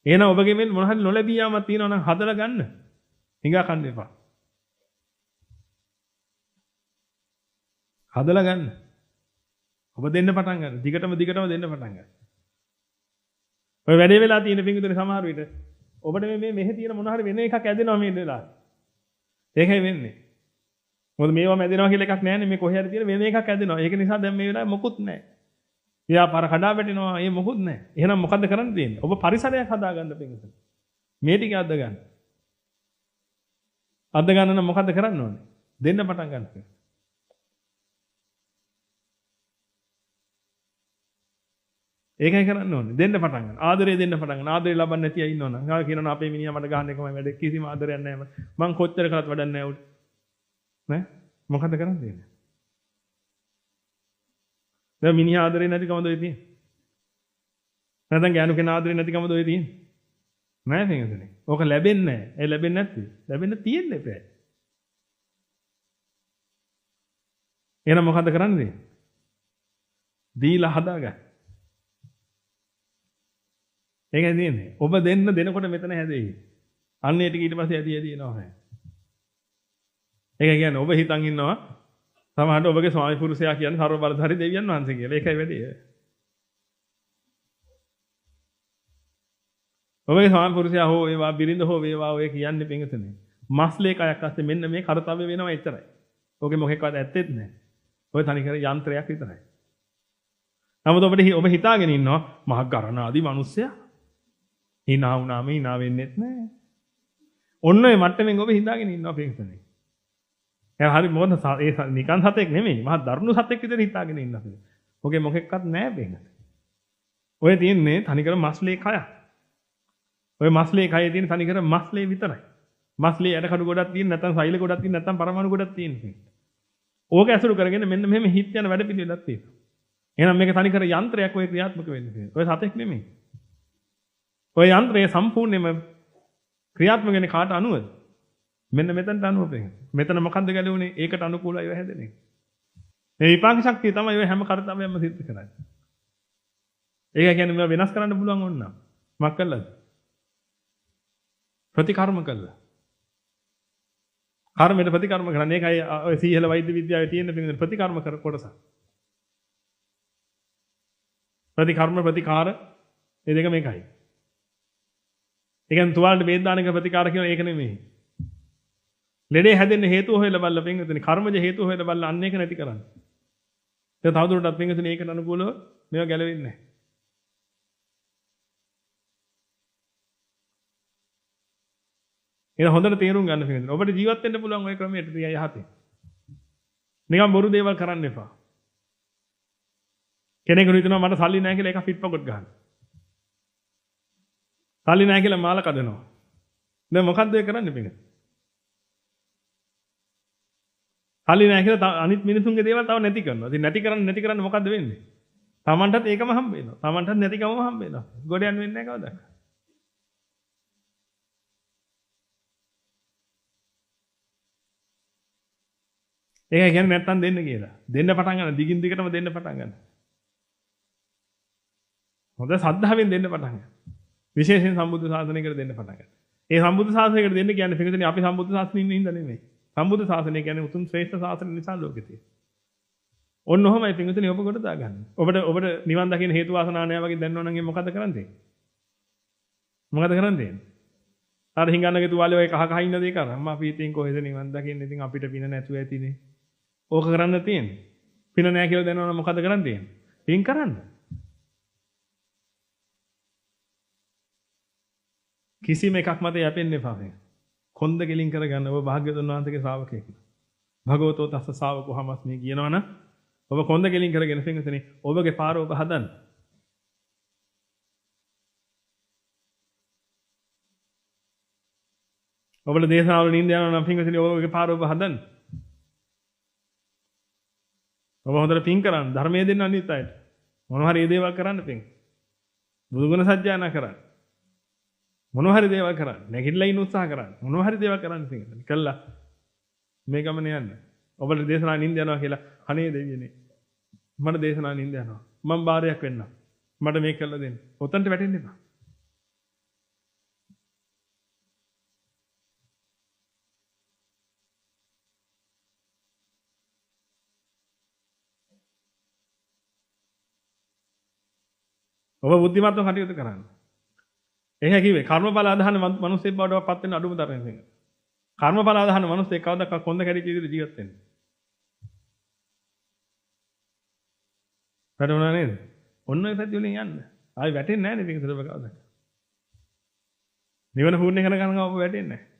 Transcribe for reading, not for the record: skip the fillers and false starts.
එහෙනම් ඔබගේ මේ මොන හරි නොලැබී යාමක් තියෙනවා නම් හදලා ගන්න. හිඟා කන්න එපා. හදලා ගන්න. ඔබ දෙන්න පටන් ගන්න. දිගටම දෙන්න පටන් ගන්න. ඔය වැඩේ වෙලා තියෙන පිංගුතුනේ සමහර විට ඔබට මේ මෙහෙ තියෙන මොන හරි වෙන එකක් ඇදෙනවා මේ වෙලාවේ. ඒකයි වෙන්නේ. මොකද මේවා ඇදෙනවා කියලා එකක් නැහැනේ මේ කොහේ හරි තියෙන වෙන එකක් ඇදෙනවා. ඒක නිසා දැන් මේ වෙලාවේ මොකුත් නැහැ. ව්‍යාපාර කඩා වැටෙනවා. ඒ මොකුත් නැහැ. එහෙනම් මොකද්ද කරන්න තියෙන්නේ? ඔබ පරිසරයක් හදාගන්න පිංගුතුනේ. මේ ටික අද්ද ගන්න. අද්ද ගන්න නම් මොකද්ද කරන්න ඕනේ? දෙන්න පටන් ගන්න. ඒකයි කරන්න ඕනේ. දෙන්න පටන් ගන්න. ආදරේ දෙන්න පටන් ගන්න. ආදරේ ලබන්නේ නැති අය ඉන්නවනම්. ගාව කියනවා අපේ මිනිහා මට ගහන්න එකමයි වැඩ. කිසිම ආදරයක් නැහැ මං කොච්චර කළත් වැඩක් නැහැ උට. නේ? මොකද කරන්න දෙන්නේ? දැන් මිනිහා ආදරේ නැතිකමද ඔය තියෙන්නේ? නැත්නම් ගෑනු කෙනා ආදරේ නැතිකමද ඔය තියෙන්නේ? නෑ නේද? ඕක ලැබෙන්නේ නැහැ. ඒ ලැබෙන්නේ නැත්නම් ලැබෙන්න තියෙන්නේ නැහැ. එහෙනම් මොකද කරන්නේ? දීලා හදාගන්න. ඒකයි තියෙන්නේ. ඔබ දෙනකොට මෙතන හැදෙයි. අන්න ඒ ටික ඊට පස්සේ ඇදී එනවා. ඒක කියන්නේ ඔබ හිතන් ඉන්නවා සමහරවිට ඔබගේ ස්වාමි පුරුෂයා කියන්නේ සර්ව බලධාරී දෙවියන් වහන්සේ කියලා. ඒකයි වැඩේ. ඔබගේ ස්වාමි පුරුෂයා හෝ වේවා බිරිඳ හෝ වේවා ඔය කියන්නේ පිංගුතුනේ. මස්ලේ කයක් අස්සේ මෙන්න මේ කාර්යය වෙනවා එච්චරයි. ඔගේ මොකෙක්වත් ඇත්තෙත් නැහැ. ඔය තනිකර යන්ත්‍රයක් විතරයි. නමුත් ඔබ හිතාගෙන ඉන්නවා මහ ගරණාදී මිනිස්සයා hina වුණාම hina වෙන්නෙත් නැහැ. ඔන්න ඔය මට්ටමින් ඔබ හිතාගෙන ඉන්නවා පිංගුතුනේ. එයා හරි මොකද ඒ නිකන් සතෙක් නෙමෙයි. මහා දරුණු සතෙක් විතර හිතාගෙන ඉන්නවා. ඔගේ මොකෙක්වත් නැහැ පිංගුතුනේ. ඔය තියෙන්නේ තනිකර මස්ලේ කයක්. ඔය මස්ලේ කයේ තියෙන තනිකර මස්ලේ විතරයි. මස්ලේ ඇට කඩු ගොඩක් තියෙන නැත්නම් සෛල ගොඩක් තියෙන නැත්නම් පරමාණු ගොඩක් තියෙන. ඕක ඇසුරු කරගෙන මෙන්න මෙහෙම හිත යන වැඩ පිළිවෙලක් තියෙනවා. එහෙනම් මේක තනිකර යන්ත්‍රයක් ඔය ක්‍රියාත්මක වෙන්නේ. ඔය සතෙක් නෙමෙයි. ඔය යන්ත්‍රය සම්පූර්ණයෙන්ම ක්‍රියාත්මක වෙන්නේ කාට අනුවද? මෙන්න මෙතනට අනුව වෙන්නේ. මෙතන මොකද්ද ගැලුනේ? ඒකට අනුකූලව ඒව හැදෙන්නේ. මේ විපාක ශක්තිය තමයි ඔය හැම කාර්යයක්ම සිද්ධ කරන්නේ. ඒක කියන්නේ මේවා වෙනස් කරන්න පුළුවන් ඕන නම් මක් කළාද? ප්‍රතිකර්ම කළා. කර්මයට ප්‍රතිකර්ම කරන්නේ. ඒකයි ඔය සීහල වෛද්‍ය විද්‍යාවේ තියෙන ප්‍රතිකර්ම කර කොටස. ප්‍රතිකර්ම ප්‍රතිකාර මේ දෙක මේකයි. ඒ කියන්නේ තුවාලට බේත් දාන එක ප්‍රතිකාර කියන එක නෙමෙයි. ලෙඩේ හැදෙන්න හේතුව හොයලා බලලා පින්විතනේ කර්මජ හේතුව හොයලා බලලා අන්න ඒක නැති කරන්න. ඒක තවදුරටත් පින්විතනේ ඒකට අනුකූලව මේවා ගැලවෙන්නේ නැහැ. ඒක හොඳට තේරුම් ගන්න පින්විතනේ. ඔබට ජීවත් වෙන්න පුළුවන් ওই ක්‍රමයට තියයි යහතේ. නිකන් බොරු දේවල් කරන්න එපා. කෙනෙකුට හිතනවා මට සල්ලි නැහැ කියලා ඒක ෆිට් පොකට් ගන්න. සල්ලි නැහැ කියලා මාල කඩනවා. දැන් මොකද්ද ඒ කරන්නේ පිටින්? සල්ලි නැහැ කියලා අනිත් මිනිසුන්ගේ දේවල් තව නැති කරනවා. ඉතින් නැති කරන්න මොකද්ද වෙන්නේ? Tamanටත් ඒකම හම්බ වෙනවා. Tamanටත් නැතිකමම හම්බ වෙනවා. ගොඩ යන්න වෙන්නේ නැහැ කවදාවත්. ඒක කියන්නේ නැත්තම් දෙන්න කියලා. දෙන්න පටන් ගන්න. දිගින් දිගටම දෙන්න පටන් ගන්න. හොඳ සද්ධාවෙන් දෙන්න පටන් ගන්න. විශේෂයෙන් සම්බුද්ධ ශාසනයකට දෙන්න පටන් ගන්න. ඒ සම්බුද්ධ ශාසනයකට දෙන්න කියන්නේ පිටුදෙනේ අපි සම්බුද්ධ ශාසනයේ ඉන්න හින්දා නෙමෙයි. සම්බුද්ධ ශාසනය කියන්නේ උතුම් ශ්‍රේෂ්ඨ ශාසනය නිසා ලෝකෙ තියෙන. ඔන්න ඔහොමයි පිටුදෙනේ ඔබ කොට දාගන්න. ඔබට නිවන් දකින්න හේතු වාසනා නැහැ වගේ දැනනවා නම් මොකද කරන්නේ? මොකද කරන්නේ? අර හිඟන්නගේ තුවාලේ ඔය කහ කහ ඉන්න දේ කරා. අම්මා අපි ඉතින් කොහෙද නිවන් දකින්නේ? ඉතින් අපිට පින නැතුව ඇතිනේ. ඕක කරන්න තියෙන්නේ. පින නැහැ කියලා දැනනවා නම් මොකද කරන්න තියෙන්නේ? පින් කරන්න. කිසිම එකක් මත යැපෙන්න එපා. කොන්ද ගෙලින් කරගන්න ඔබ භාග්‍යවතුන් වහන්සේගේ ශ්‍රාවකයෙක්. භගවතෝ තස්ස ශාවකෝ හමස්මි කියනවනම් ඔබ කොන්ද ගෙලින් කරගෙන පින්විතනේ ඔබගේ පාර ඔබ හදන්න. ඔබට දේශනාවල නින්ද යනවා නම් පින්විතනේ ඔබගේ පාර ඔබ හදන්න. ඔබ හොඳට පින් කරන්න ධර්මයේ දෙන්න අනිත් අයට. මොනවා හරි දේවල් කරන්න පින්. බුදුගුණ සත්‍යයනා කරන්න. මොනවා හරි දේවල් කරන්න. නැගිටලා ඉන්න උත්සාහ කරන්න. මොනවා හරි දේවල් කරන්න පින්විතනේ. කළා මේ ගමන යන්න. ඔබට දේශනා නින්ද යනවා කියලා අනේ දෙවියනේ. මට දේශනා නින්ද යනවා. මම බාරයක් වෙන්නම්. මට මේක කළා දෙන්න. ඔතනට වැටෙන්න එපා. ඔබ බුද්ධිමත්ව කටයුතු කරන්න. එහෙනම් කිව්වේ කර්මඵල අදහන මිනිස්සෙක් බවට පත් වෙන අඩුම තරමේ. කර්මඵල අදහන මිනිස්සෙක් කවදාවත් කොන්ද කැඩිච්ච විදිහට ජීවත් වෙන්නේ. වැටුණා නේද? ඔන්න ඔය පැති වලින් යන්න. ආයි වැටෙන්නේ නැහැ නේ මේක සරබ කවදාවත්. නිවන පූර්ණ කරගන්නවා ඔබ වැටෙන්නේ නැහැ.